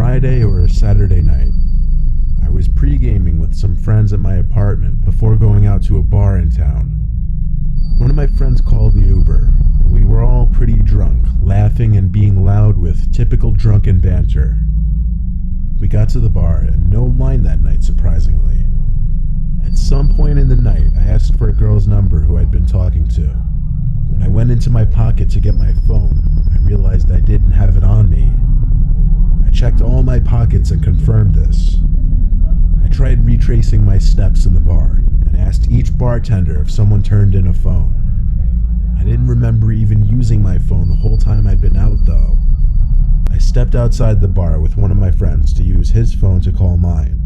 Friday or a Saturday night. I was pre-gaming with some friends at my apartment before going out to a bar in town. One of my friends called the Uber, and we were all pretty drunk, laughing and being loud with typical drunken banter. We got to the bar, and no line that night, surprisingly. At some point in the night, I asked for a girl's number who I'd been talking to. When I went into my pocket to get my phone, I realized I didn't have it on me. I checked all my pockets and confirmed this. I tried retracing my steps in the bar and asked each bartender if someone turned in a phone. I didn't remember even using my phone the whole time I'd been out, though. I stepped outside the bar with one of my friends to use his phone to call mine.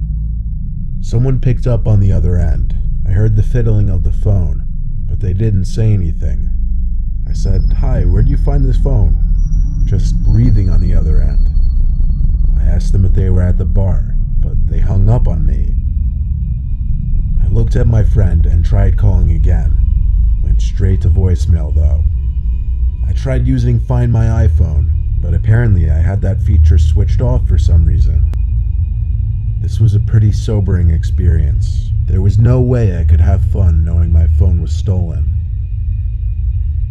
Someone picked up on the other end. I heard the fiddling of the phone, but they didn't say anything. I said, "Hi, where'd you find this phone?" Just breathing on the other end. I asked them if they were at the bar, but they hung up on me. I looked at my friend and tried calling again. Went straight to voicemail, though. I tried using Find My iPhone, but apparently I had that feature switched off for some reason. This was a pretty sobering experience. There was no way I could have fun knowing my phone was stolen.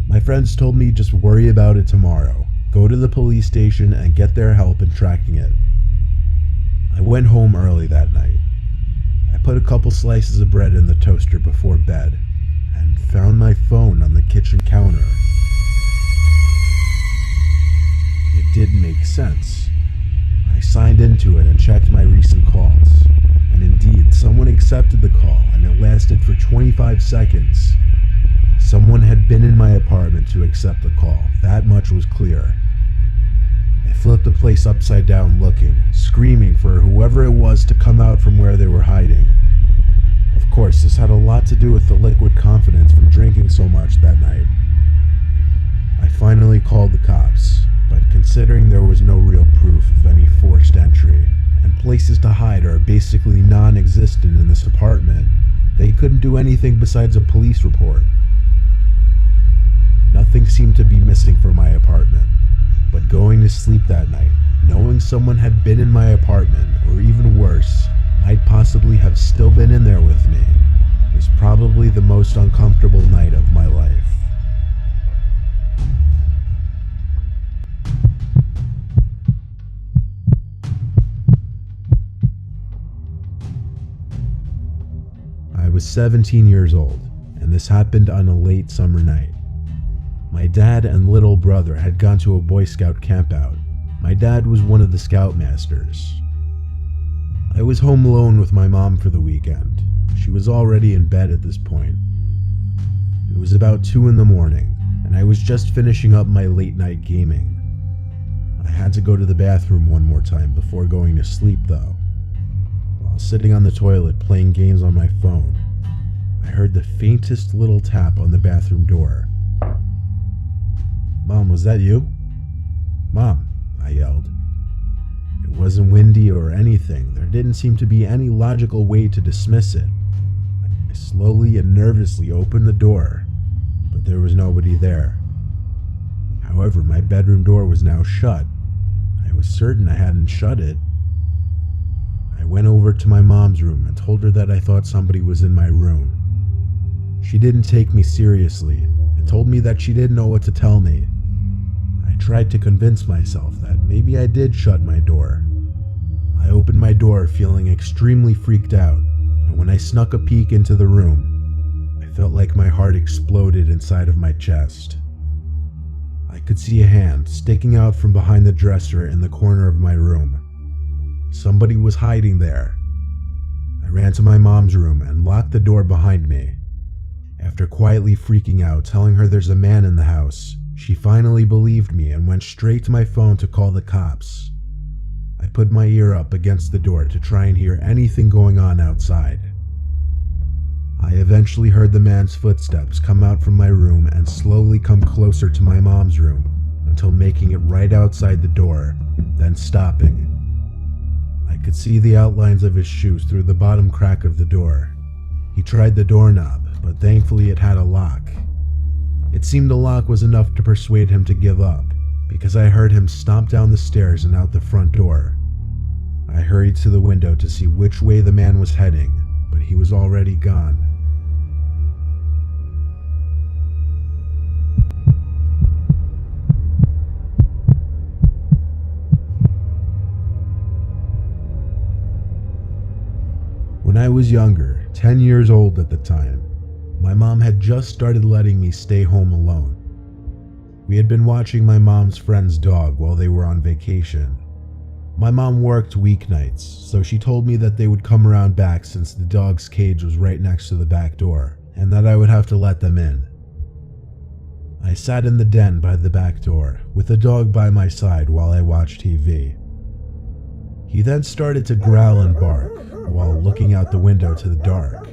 My friends told me just worry about it tomorrow. Go to the police station and get their help in tracking it. I went home early that night. I put a couple slices of bread in the toaster before bed and found my phone on the kitchen counter. It didn't make sense. I signed into it and checked my recent calls, and indeed, someone accepted the call and it lasted for 25 seconds. Someone had been in my apartment to accept the call, that much was clear. I flipped the place upside down looking, screaming for whoever it was to come out from where they were hiding. Of course, this had a lot to do with the liquid confidence from drinking so much that night. I finally called the cops, but considering there was no real proof of any forced entry, and places to hide are basically non-existent in this apartment, they couldn't do anything besides a police report. Nothing seemed to be missing from my apartment, but going to sleep that night, knowing someone had been in my apartment, or even worse, might possibly have still been in there with me, was probably the most uncomfortable night of my life. I was 17 years old, and this happened on a late summer night. My dad and little brother had gone to a Boy Scout campout. My dad was one of the scoutmasters. I was home alone with my mom for the weekend. She was already in bed at this point. It was about 2 in the morning, and I was just finishing up my late night gaming. I had to go to the bathroom one more time before going to sleep, though. While sitting on the toilet playing games on my phone, I heard the faintest little tap on the bathroom door. "Mom, was that you?" "Mom," I yelled. It wasn't windy or anything. There didn't seem to be any logical way to dismiss it. I slowly and nervously opened the door, but there was nobody there. However, my bedroom door was now shut. I was certain I hadn't shut it. I went over to my mom's room and told her that I thought somebody was in my room. She didn't take me seriously and told me that she didn't know what to tell me. I tried to convince myself that maybe I did shut my door. I opened my door feeling extremely freaked out, and when I snuck a peek into the room, I felt like my heart exploded inside of my chest. I could see a hand sticking out from behind the dresser in the corner of my room. Somebody was hiding there. I ran to my mom's room and locked the door behind me. After quietly freaking out, telling her there's a man in the house, she finally believed me and went straight to my phone to call the cops. I put my ear up against the door to try and hear anything going on outside. I eventually heard the man's footsteps come out from my room and slowly come closer to my mom's room until making it right outside the door, then stopping. I could see the outlines of his shoes through the bottom crack of the door. He tried the doorknob, but thankfully it had a lock. It seemed the lock was enough to persuade him to give up, because I heard him stomp down the stairs and out the front door. I hurried to the window to see which way the man was heading, but he was already gone. When I was younger, 10 years old at the time, my mom had just started letting me stay home alone. We had been watching my mom's friend's dog while they were on vacation. My mom worked weeknights, so she told me that they would come around back since the dog's cage was right next to the back door, and that I would have to let them in. I sat in the den by the back door, with the dog by my side while I watched TV. He then started to growl and bark, while looking out the window to the dark.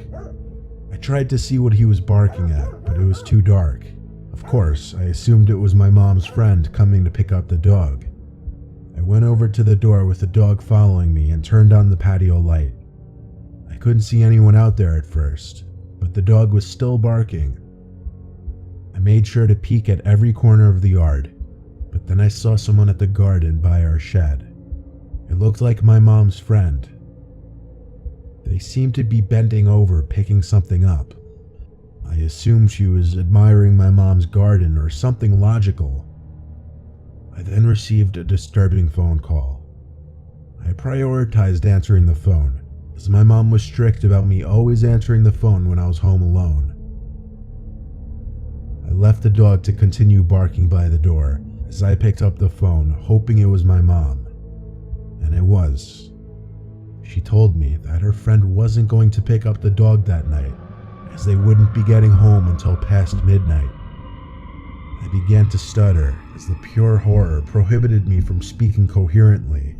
I tried to see what he was barking at, but it was too dark. Of course, I assumed it was my mom's friend coming to pick up the dog. I went over to the door with the dog following me and turned on the patio light. I couldn't see anyone out there at first, but the dog was still barking. I made sure to peek at every corner of the yard, but then I saw someone at the garden by our shed. It looked like my mom's friend. They seemed to be bending over, picking something up. I assumed she was admiring my mom's garden or something logical. I then received a disturbing phone call. I prioritized answering the phone, as my mom was strict about me always answering the phone when I was home alone. I left the dog to continue barking by the door as I picked up the phone, hoping it was my mom. And it was. She told me that her friend wasn't going to pick up the dog that night, as they wouldn't be getting home until past midnight. I began to stutter as the pure horror prohibited me from speaking coherently.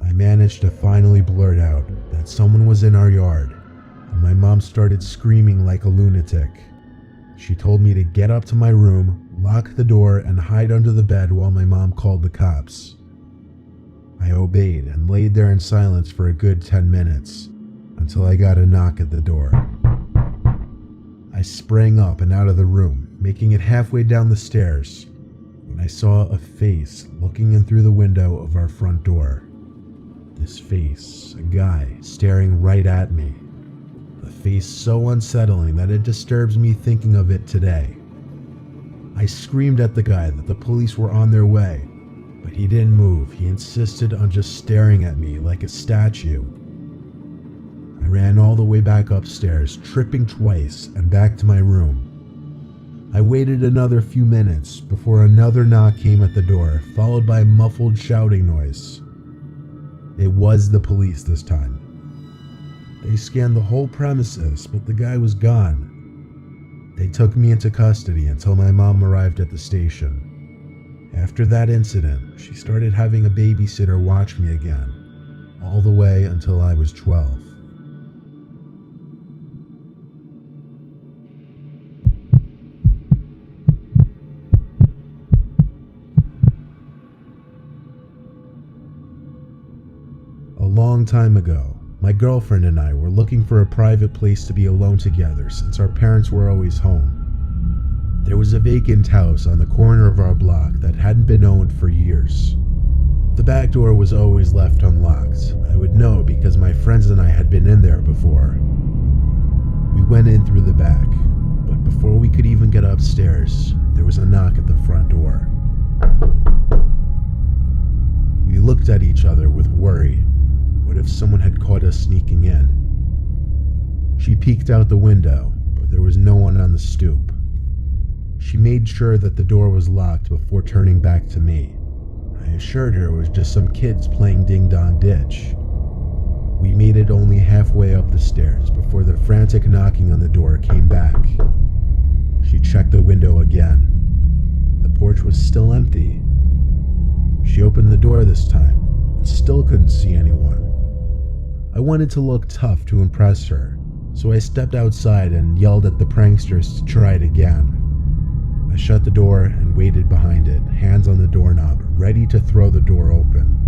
I managed to finally blurt out that someone was in our yard, and my mom started screaming like a lunatic. She told me to get up to my room, lock the door, and hide under the bed while my mom called the cops. I obeyed and laid there in silence for a good 10 minutes, until I got a knock at the door. I sprang up and out of the room, making it halfway down the stairs, when I saw a face looking in through the window of our front door. This face, a guy, staring right at me. A face so unsettling that it disturbs me thinking of it today. I screamed at the guy that the police were on their way, but he didn't move. He insisted on just staring at me like a statue. I ran all the way back upstairs, tripping twice, and back to my room. I waited another few minutes before another knock came at the door, followed by a muffled shouting noise. It was the police this time. They scanned the whole premises, but the guy was gone. They took me into custody until my mom arrived at the station. After that incident, she started having a babysitter watch me again, all the way until I was 12. A long time ago, my girlfriend and I were looking for a private place to be alone together since our parents were always home. There was a vacant house on the corner of our block that hadn't been owned for years. The back door was always left unlocked. I would know because my friends and I had been in there before. We went in through the back, but before we could even get upstairs, there was a knock at the front door. We looked at each other with worry. What if someone had caught us sneaking in? She peeked out the window, but there was no one on the stoop. She made sure that the door was locked before turning back to me. I assured her it was just some kids playing ding-dong ditch. We made it only halfway up the stairs before the frantic knocking on the door came back. She checked the window again. The porch was still empty. She opened the door this time and still couldn't see anyone. I wanted to look tough to impress her, so I stepped outside and yelled at the pranksters to try it again. I shut the door and waited behind it, hands on the doorknob, ready to throw the door open.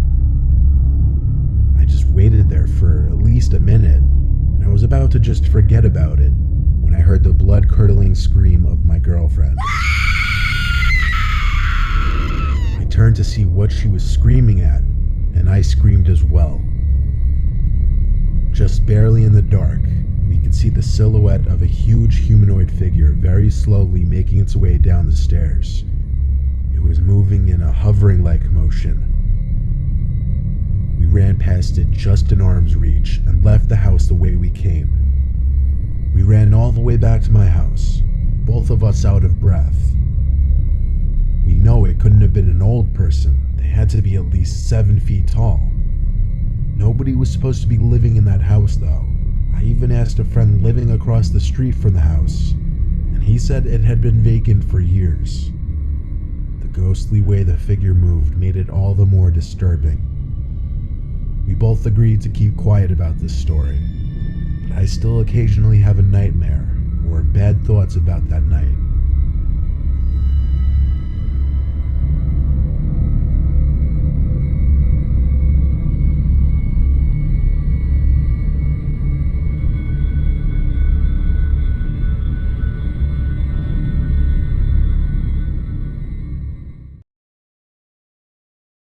I just waited there for at least a minute, and I was about to just forget about it when I heard the blood-curdling scream of my girlfriend. I turned to see what she was screaming at, and I screamed as well. Just barely in the dark, we could see the silhouette of a huge humanoid figure very slowly making its way down the stairs. It was moving in a hovering-like motion. We ran past it just in arm's reach and left the house the way we came. We ran all the way back to my house, both of us out of breath. We know it couldn't have been an old person. They had to be at least 7 feet tall. Nobody was supposed to be living in that house though. I even asked a friend living across the street from the house, and he said it had been vacant for years. The ghostly way the figure moved made it all the more disturbing. We both agreed to keep quiet about this story, but I still occasionally have a nightmare or bad thoughts about that night.